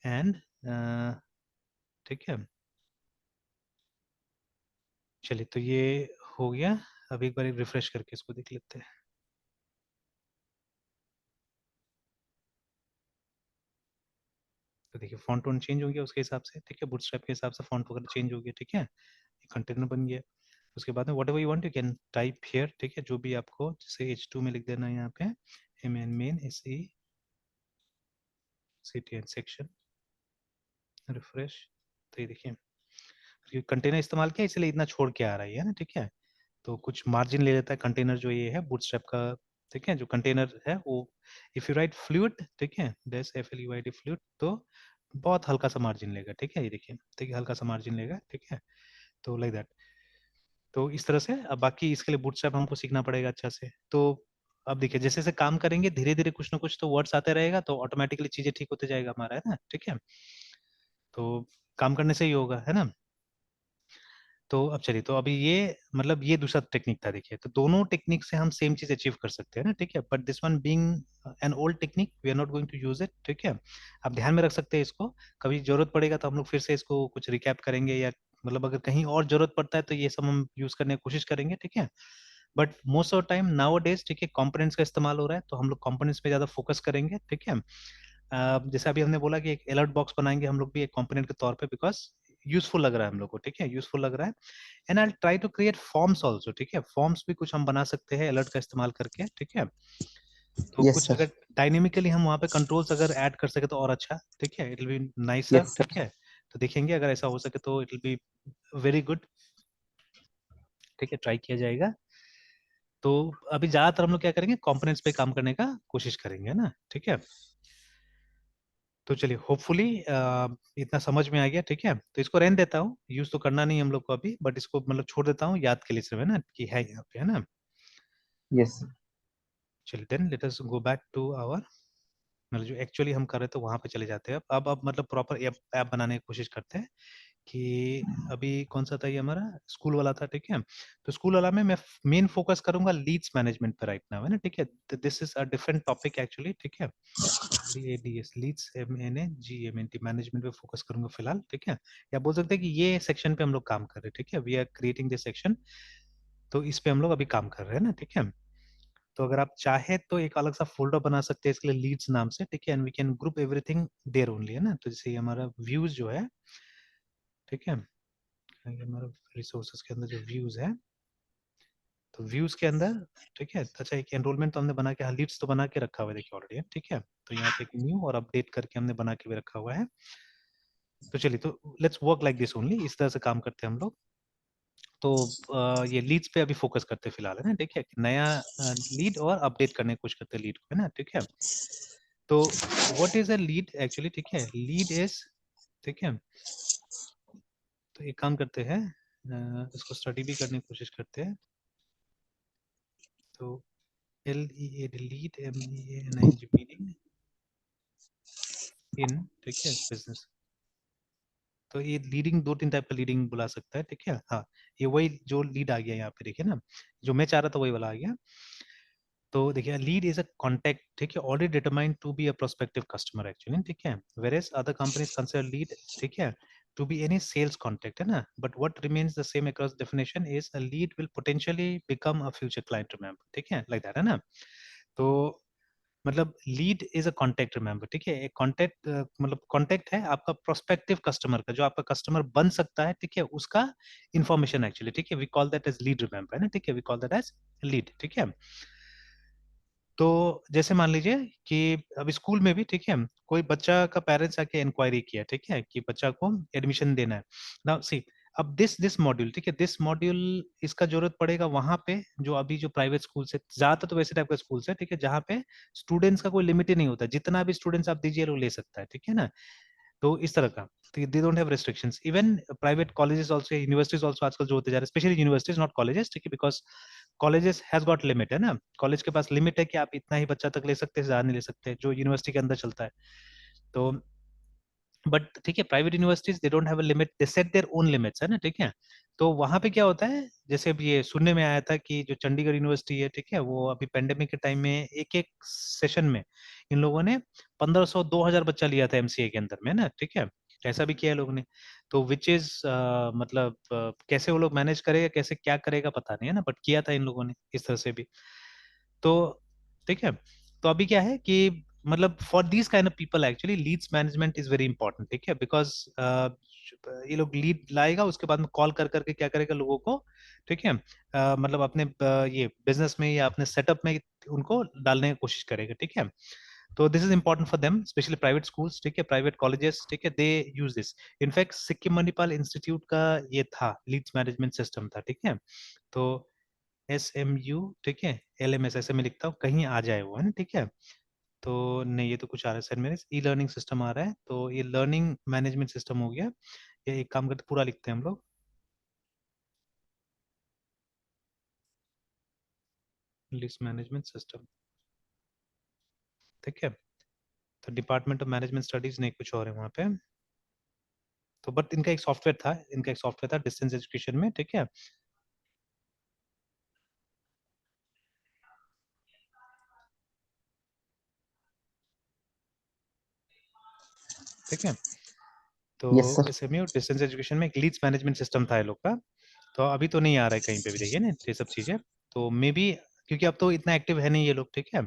एंड ठीक है, चलिए तो ये हो गया. अब एक बार रिफ्रेश करके इसको देख लेते हैं. तो देखिए फॉन्ट टोन चेंज हो गया उसके हिसाब से. ठीक है, बूटस्ट्रैप के हिसाब से फॉन्ट वगैरह चेंज हो गया. ठीक है, कंटेनर बन गया. उसके बाद में what ever you want you can type here. ठीक है, जो भी आपको, जैसे H2 में लिख देना है यहाँ पे main CTN सेक्शन, रिफ्रेश. तो ये देखिए कंटेनर इस्तेमाल किया इसलिए इतना छोड़ के आ रहा है ना. ठीक है, तो कुछ मार्जिन ले लेता है कंटेनर जो ये है बूटस्ट्रैप का. ठीक है, जो कंटेनर है वो, इफ यू राइट फ्लूइड, ठीक है, -FLUID फ्लूइड, तो बहुत हल्का सा मार्जिन लेगा. ठीक है, ये देखिए, ठीक है, हल्का सा मार्जिन लेगा. ठीक है, तो लाइक दैट. तो इस तरह से अब बाकी इसके लिए बूटस्ट्रैप हमको सीखना पड़ेगा अच्छा से. तो अब देखिए जैसे जैसे काम करेंगे धीरे धीरे कुछ ना कुछ तो वर्ड्स आते रहेगा, तो ऑटोमेटिकली चीजें ठीक होते जाएगा हमारा, है ना. ठीक है, तो काम करने से ही होगा, है ना. तो अब चलिए, तो अभी ये मतलब ये दूसरा टेक्निक था. देखिए, तो दोनों टेक्निक से हम सेम चीज अचीव कर सकते हैं ना. ठीक है, but this one being an old technique we are not going to use it. ठीक है, आप ध्यान में रख सकते हैं इसको. कभी जरूरत पड़ेगा तो हम लोग फिर से इसको कुछ रिकैप करेंगे, या मतलब अगर कहीं और जरूरत पड़ता है तो ये सब हम यूज करने की कोशिश करेंगे. ठीक है, but most of time now days, ठीक है, कंपोनेंट्स का इस्तेमाल हो रहा है, तो हम लोग कंपोनेंट्स पे ज्यादा फोकस करेंगे. ठीक है, जैसे अभी हमने बोला कि एक अलर्ट बॉक्स बनाएंगे हम लोग भी एक कंपोनेंट के तौर पे, बिकॉज यूजफुल लग रहा है हम लोग को. ठीक है, यूजफुल लग रहा है. And I try to create forms also. ठीक है, फॉर्म्स भी कुछ हम बना सकते हैं अलर्ट का इस्तेमाल करके. ठीक है, तो यस कुछ सर. अगर डायनेमिकली हम वहाँ पे कंट्रोल्स अगर ऐड कर सके तो और अच्छा. ठीक है, it will be nicer. Yes ठीक सर. है, तो देखेंगे अगर ऐसा हो सके तो it will be very good. ठीक है, ट्राई किया जाएगा. तो अभी ज्यादातर हम लोग क्या करेंगे, कंपोनेंट्स पे काम करने का कोशिश करेंगे ना. ठीक है, तो चलिए होपफुली इतना समझ में आ गया. ठीक है, तो इसको रहने देता हूँ, यूज तो करना नहीं हम लोग को अभी, बट इसको मतलब छोड़ देता हूँ याद के लिए सिर्फ, है ना, कि है यहाँ पे, है ना. Yes sir. चलिए then let us go back to our, मतलब जो एक्चुअली हम कर रहे थे वहां पे चले जाते हैं. अब मतलब प्रॉपर ऐप बनाने की कोशिश करते हैं. कि अभी कौन सा था ये हमारा, स्कूल वाला था. ठीक है, तो स्कूल वाला में मैं मेन फोकस करूंगा लीड्स मैनेजमेंट पे राइट नाउ, है ना. ठीक है, this is a different topic actually. ठीक है, LEADS लीड्स MANAGEMENT मैनेजमेंट पे फोकस करूंगा फिलहाल. ठीक है, या बोल सकते हैं कि ये सेक्शन पे हम लोग काम कर रहे हैं. ठीक है, we are creating this section, तो इस पे हम लोग अभी काम कर रहे हैं ना. ठीक है, तो अगर आप चाहे तो एक अलग सा फोल्डर बना सकते हैं इसके लिए लीड्स नाम से. ठीक है, and we can group everything there only, है ना. तो जैसे ये हमारा व्यूज जो है, ठीक है, ये हमारा रिसोर्सेज के अंदर जो व्यूज है, तो व्यूज के अंदर, ठीक है, अच्छा एक एनरोलमेंट तो हमने बना के, हाँ लीड्स तो बना के रखा हुआ है देखिए ऑलरेडी. ठीक है, तो यहाँ पे एक न्यू और अपडेट करके हमने बना के भी रखा हुआ है. तो चलिए, तो let's work like this only, इस तरह से काम करते हैं हम लोग। तो ये लीड्स पे अभी फोकस करते हैं फिलहाल, है ना, ठीक है, कि नया लीड और अपडेट करने की कोशिश करते हैं लीड को, है ना, ठीक है। तो what is a lead actually, ठीक है, लीड इज, ठीक है, तो एक काम करते हैं, इसको स्टडी भी करने की कोशिश करते हैं। तो LEA lead, MEANING meaning in, ठीक है, बिजनेस। तो ये लीडिंग, दो तीन टाइप का लीडिंग बुला सकता है, ठीक है, हाँ, ये वही जो लीड आ गया यहाँ पे, देखिए ना, जो मैं चाह रहा था वही वाला आ गया। तो देखिए, लीड इज अ कॉन्टैक्ट, ठीक है, already determined to be a prospective customer actually, ठीक है, whereas other companies consider lead, ठीक है, to be any sales contact, है ना, but what remains the same across definition is a lead will potentially become a future client, remember, ठीक है, like that, है ना। तो मतलब lead is a contact, remember, ठीक है, एक कॉन्टैक्ट, मतलब कॉन्टैक्ट है आपका प्रोस्पेक्टिव कस्टमर का, जो आपका कस्टमर बन सकता है, ठीक है, उसका इंफॉर्मेशन एक्चुअली, ठीक है, we call that as lead, remember, है ना, ठीक है, we call that as lead, ठीक है। तो जैसे मान लीजिए कि अब स्कूल में भी, ठीक है, कोई बच्चा का पेरेंट्स आके इंक्वायरी किया, ठीक है, कि बच्चा को एडमिशन देना है। नाउ सी, अब दिस मॉड्यूल, ठीक है, दिस मॉड्यूल इसका जरूरत पड़ेगा वहां पे, जो अभी जो प्राइवेट स्कूल से, ज्यादातर तो वैसे टाइप का स्कूल है, ठीक है, जहाँ पे स्टूडेंट्स का कोई लिमिट ही नहीं होता, जितना भी स्टूडेंट्स आप दीजिए वो ले सकता है, ठीक है ना। तो इस तरह का, तो they don't have restrictions, even private colleges also, universities also आजकल जो होते जा रहे हैं, स्पेशली यूनिवर्सिटीज, नॉट कॉलेजेस, ठीक है, because colleges has got limit, है ना, कॉलेज के पास लिमिट है कि आप इतना ही बच्चा तक ले सकते हैं, ज्यादा नहीं ले सकते, जो यूनिवर्सिटी के अंदर चलता है। तो बट ठीक है, private universities they don't have a limit, they set their own limits, है ना, ठीक है। तो वहां पे क्या होता है, जैसे अब ये सुनने में आया था कि जो चंडीगढ़ यूनिवर्सिटी है, ठीक है, वो अभी पेंडेमिक के टाइम में एक एक सेशन में इन लोगों ने 1500 2000 बच्चा लिया था एमसीए के अंदर में, है ना, ठीक है, ऐसा भी किया है लोगों ने। तो विच इज मतलब कैसे वो लोग मैनेज करेगा, कैसे क्या करेगा पता नहीं, है ना, बट किया था इन लोगों ने इस तरह से भी। तो ठीक है, तो अभी क्या है कि मतलब for these kind of people actually Leeds management is very important, ठीक है, बिकॉज ये लोग लीड लाएगा, उसके बाद में कॉल कर करके क्या करेगा लोगों को, ठीक है, मतलब अपने ये बिजनेस में या अपने सेटअप में उनको डालने की कोशिश करेगा, ठीक है। तो this is important for them, specially private schools, ठीक है, प्राइवेट कॉलेजेस, ठीक है, they use this. In fact Sikkim Manipal institute का ये था, लीड्स मैनेजमेंट सिस्टम था, ठीक है। तो SMU, ठीक है, LMS ऐसे मैं लिखता हूँ, कहीं आ जाए वो, है ना, ठीक है। तो नहीं, ये तो कुछ आ रहा है सर, मेरे ई लर्निंग सिस्टम आ रहा है, तो ये लर्निंग मैनेजमेंट सिस्टम हो गया। ये एक काम करते पूरा लिखते हैं हम लोग, लिस्ट मैनेजमेंट सिस्टम, ठीक है। तो डिपार्टमेंट ऑफ मैनेजमेंट स्टडीज नहीं, कुछ और है वहाँ पे। तो बट इनका एक सॉफ्टवेयर था, इनका एक सॉफ्टवेयर था डिस्टेंस एजुकेशन में, ठीक है, ठीक है। तो yes sir. SMU distance education में एक लीड्स मैनेजमेंट सिस्टम था ये लोग का। तो अभी तो नहीं आ रहा है कहीं पे भी, देखिए ना ये सब चीजें। तो मे बी, क्योंकि अब तो इतना एक्टिव है नहीं ये लोग, ठीक है,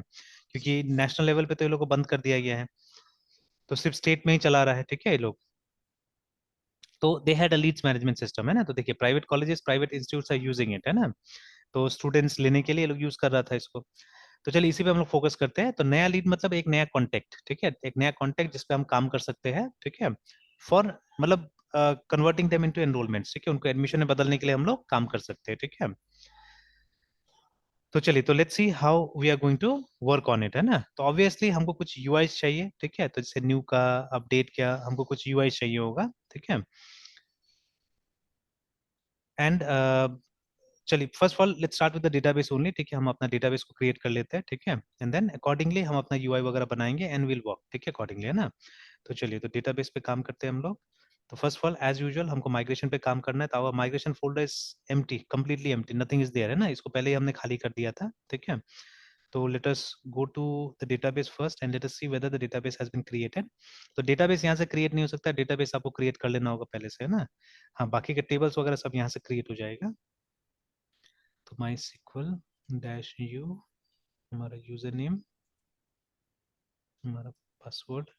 क्योंकि नेशनल लेवल पे तो ये लोग को बंद कर दिया गया है, तो सिर्फ स्टेट में ही चला रहा है, ठीक है, ये लोग। तो they had a leads management system, है ना, तो देखिए private colleges, private institutes are using it, है ना। तो स्टूडेंट्स लेने के लिए ये लोग यूज कर रहा था इसको। तो चलिए इसी पे हम लोग फोकस करते हैं। तो नया लीड मतलब एक नया कॉन्टेक्ट, ठीक है, एक नया कॉन्टेक्ट जिसपे हम काम कर सकते हैं, ठीक है, फॉर मतलब कन्वर्टिंग देम इनटू एनरोलमेंट्स, ठीक है, उनको एडमिशन में बदलने के लिए हम लोग काम कर सकते हैं, ठीक है। तो चलिए, तो let's see how we are going to work on it, है ना। तो ऑब्वियसली हमको कुछ यूआई चाहिए, ठीक है, तो जैसे न्यू का अपडेट क्या, हमको कुछ यूआई चाहिए होगा, ठीक है। एंड चलिए, first of all let's start with the database only, ठीक है, हम अपना डेटाबेस को क्रिएट कर लेते हैं, ठीक है, एंड देन अकॉर्डिंगली हम अपना यूआई वगैरह बनाएंगे एंड विल वर्क, ठीक है, अकॉर्डिंगली, है ना। तो चलिए, तो डेटाबेस पे काम करते हैं हम लोग। तो first of all as usual हमको माइग्रेशन पे काम करना है, तो migration folder is empty, completely empty, nothing is there, है ना, इसको पहले ही हमने खाली कर दिया था, ठीक है। तो let us go to the database first and let us see whether the database has been created. तो डेटाबेस यहाँ से क्रिएट नहीं हो सकता, डेटाबेस आपको क्रिएट कर लेना होगा पहले से, है ना। हाँ, बाकी के टेबल्स वगैरह सब यहाँ से क्रिएट हो जाएगा। तो माई सिक्वल डैश यू, हमारा यूजर नेम, हमारा पासवर्ड।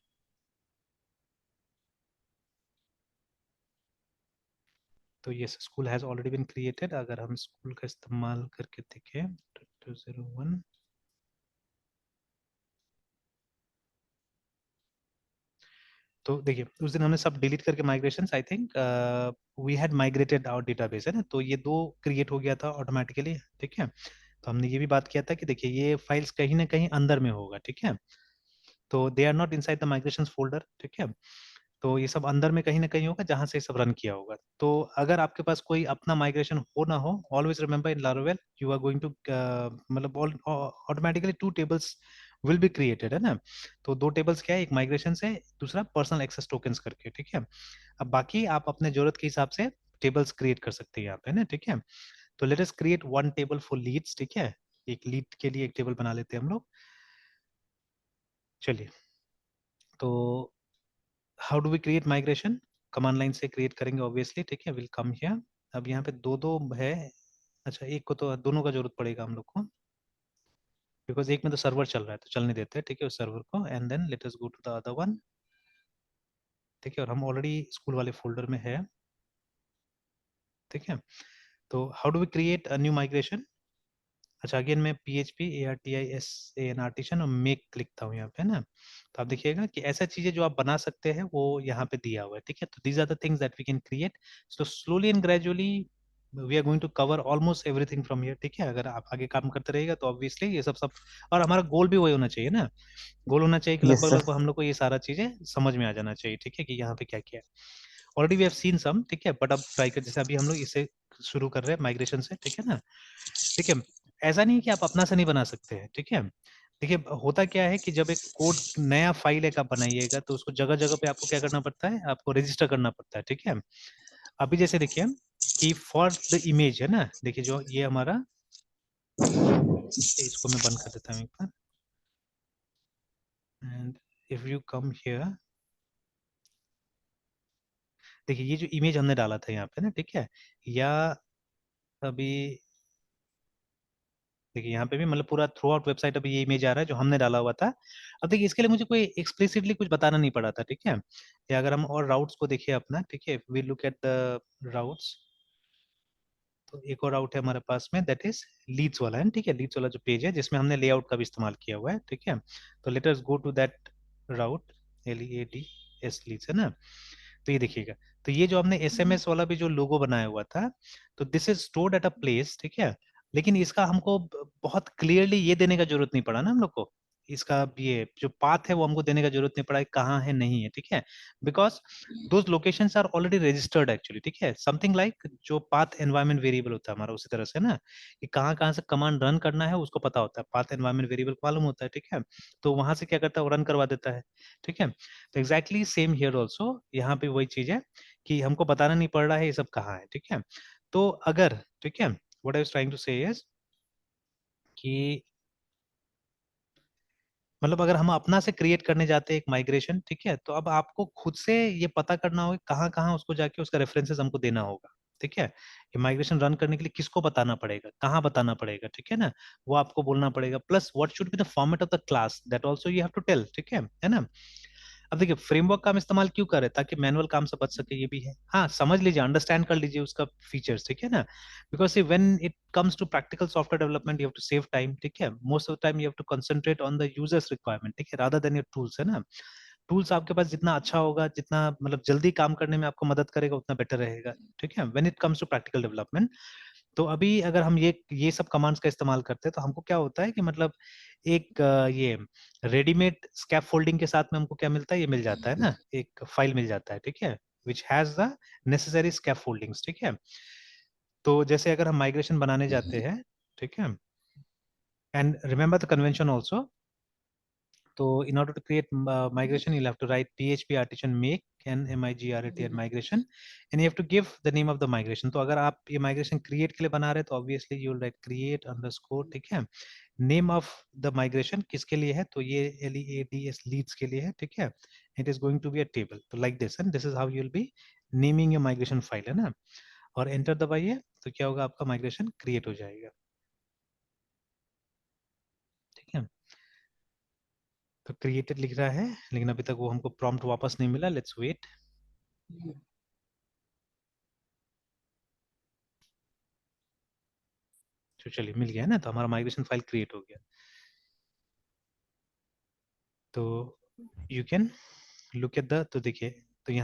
तो ये school has already been created, अगर हम स्कूल का इस्तेमाल करके देखें, 201, तो देखिए उस दिन हमने सब डिलीट करके migrations, I think we had migrated our database, है ना, तो ये 2 क्रिएट हो गया था ऑटोमेटिकली, ठीक है। तो हमने ये भी बात किया था कि देखिए ये फाइल्स कहीं ना कहीं अंदर में होगा, ठीक है, तो they are not inside the migration folder, ठीक है। तो ये सब अंदर में कहीं ना कहीं होगा जहां से ये सब रन किया होगा। तो अगर आपके पास कोई अपना माइग्रेशन हो ना हो, always remember in Laravel you are going to मतलब automatically 2 tables will be created, है ना। तो 2 टेबल्स क्या है, एक माइग्रेशन से, दूसरा पर्सनल एक्सेस टोकन्स करके, ठीक है। अब बाकी आप अपने जरूरत के हिसाब से टेबल्स क्रिएट कर सकते हैं यहाँ पे, ना, ठीक है। तो let us create 1 table for leads, ठीक है। एक लीड के लिए एक टेबल बना लेते हैं हम लोग। चलिए, तो how do we create migration, command line से क्रिएट करेंगे ऑब्वियसली, ठीक है। Will come here. अब यहाँ पे दो दो है, अच्छा एक को तो दोनों का जरूरत पड़ेगा हम लोग को, बिकॉज एक में तो सर्वर चल रहा है तो चलने देते हैं, ठीक है, उस सर्वर को, and then let us go to the other one, ठीक है। और हम ऑलरेडी स्कूल वाले फोल्डर में है, ठीक है। तो how do we create a new migration, अच्छा अगेन मैं PHP ARTISAN आर्टिशन और मेक लिखता हूँ यहाँ पे, ना। तो आप देखिएगा कि ऐसा चीजें जो आप बना सकते हैं वो यहाँ पे दिया हुआ है, ठीक है। तो these are the things that we can create, so slowly and gradually we are going to cover almost everything from here, ठीक है। अगर आप आगे काम करते रहिएगा तो ऑब्वियसली ये सब सब, और हमारा गोल भी वही होना चाहिए ना, गोल होना चाहिए कि यस लगभग सर। लगभग हम लोग को ये सारा चीजें समझ में आ जाना चाहिए, ठीक है, कि यहाँ पे क्या क्या है। Already we have seen some, ठीक है, बट अब ट्राई कर, जैसे अभी हम लोग इसे शुरू कर रहे हैं माइग्रेशन से, ठीक है ना, ठीक है। ऐसा नहीं कि आप अपना से नहीं बना सकते हैं, ठीक है। देखिए होता क्या है कि जब एक कोड नया फाइल एक आप बनाइएगा तो उसको जगह जगह पे आपको क्या करना पड़ता है, आपको रजिस्टर करना पड़ता है, ठीक है। अभी जैसे देखिए कि फॉर द इमेज, है ना, देखिए जो ये हमारा, इसको मैं बंद कर देता हूँ एक बार, and if you come here, देखिए ये जो इमेज हमने डाला था यहाँ पे ना, ठीक है, या अभी देखिए यहाँ पे भी मतलब पूरा थ्रू आउट वेबसाइट अभी ये इमेज आ रहा है जो हमने डाला हुआ था। अब देखिए इसके लिए मुझे कोई एक्सप्लिसिटली कुछ बताना नहीं पड़ा था, ठीक है। या अगर हम और राउट्स को देखिए अपना, ठीक है, we look at the routes, तो एक और राउट है हमारे पास में, दैट इज लीड्स वाला, है, ठीक है। लीड्स वाला जो पेज है जिसमें हमने लेआउट का भी इस्तेमाल किया हुआ है, ठीक है। तो let us go to that route, LEADS leads, है ना। तो ये देखिएगा, तो ये जो हमने SMS वाला भी जो लोगो बनाया हुआ था, तो this is stored at a place, ठीक है। लेकिन इसका हमको बहुत क्लियरली ये देने का जरूरत नहीं पड़ा ना हम लोग को, इसका ये जो पाथ है वो हमको देने का जरूरत नहीं पड़ा है, कहाँ है नहीं है, ठीक है। Because those locations are already registered actually, ठीक है। समथिंग लाइक जो पाथ एनवायरमेंट वेरिएबल होता है हमारा, उसी तरह से ना, कि कहाँ कहाँ से कमांड रन करना है उसको पता होता है, पाथ एनवायरमेंट वेरिएबल मालूम होता है, ठीक है। तो वहां से क्या करता है, वो रन करवा देता है, ठीक है। तो एग्जैक्टली सेम हियर ऑल्सो, यहाँ पे वही चीज है कि हमको बताना नहीं पड़ रहा है ये सब कहाँ है, ठीक है। तो अगर, ठीक है, what I was trying to say is कि मतलब अगर हम अपना से क्रिएट करने जाते हैं एक माइग्रेशन, ठीक है, तो अब आपको खुद से ये पता करना होगा कहाँ कहाँ उसको जाके उसका रेफरेंसेस हमको देना होगा, ठीक है। ये माइग्रेशन रन करने के लिए किसको बताना पड़ेगा, कहाँ बताना पड़ेगा, ठीक है ना, वो आपको बोलना पड़ेगा। Plus what should be the format of the class, that also you have to tell, ठीक है ना। अब देखिए फ्रेमवर्क का हम इस्तेमाल क्यों करें, ताकि मैनुअल काम से बच सके, ये भी है। हाँ समझ लीजिए, अंडरस्टैंड कर लीजिए उसका फीचर्स, ठीक है ना। Because when it comes to practical software development you have to save time, ठीक है। Most of the time you have to concentrate on the users requirement, ठीक है, रादर देन योर टूल्स, है ना। टूल्स आपके पास जितना अच्छा होगा, जितना मतलब जल्दी काम करने में आपको मदद करेगा, उतना बेटर रहेगा, ठीक है, when it comes to practical development. तो अभी अगर हम ये सब कमांड्स का इस्तेमाल करते हैं तो हमको क्या होता है कि मतलब एक ये रेडीमेड स्कैप फोल्डिंग के साथ में हमको क्या मिलता है, ये मिल जाता है ना, एक फाइल मिल जाता है, ठीक है, which has the necessary scaffoldings, ठीक है। तो जैसे अगर हम माइग्रेशन बनाने जाते हैं, ठीक है, and remember the convention also, so in order to create migration, you'll have to write PHP artisan make and MIGRAT and migration, and you have to give the name of the migration. तो अगर आप ये migration create के लिए बना रहे हैं तो obviously you will write create underscore, ठीक है, name of the migration किसके लिए है, तो ये LEADS leads के लिए है, ठीक है। It is going to be a table, तो like this, and this is how you will be naming your migration file, है ना। और enter दबाइए तो क्या होगा, आपका migration create हो जाएगा, ठीक है। तो क्रिएटेड लिख रहा है लेकिन अभी तक वो हमको प्रॉम्प्ट वापस नहीं मिला, लेट्स वेट। तो चलिए मिल गया ना, तो हमारा माइग्रेशन फाइल क्रिएट हो गया। तो you can look at the, तो देखिए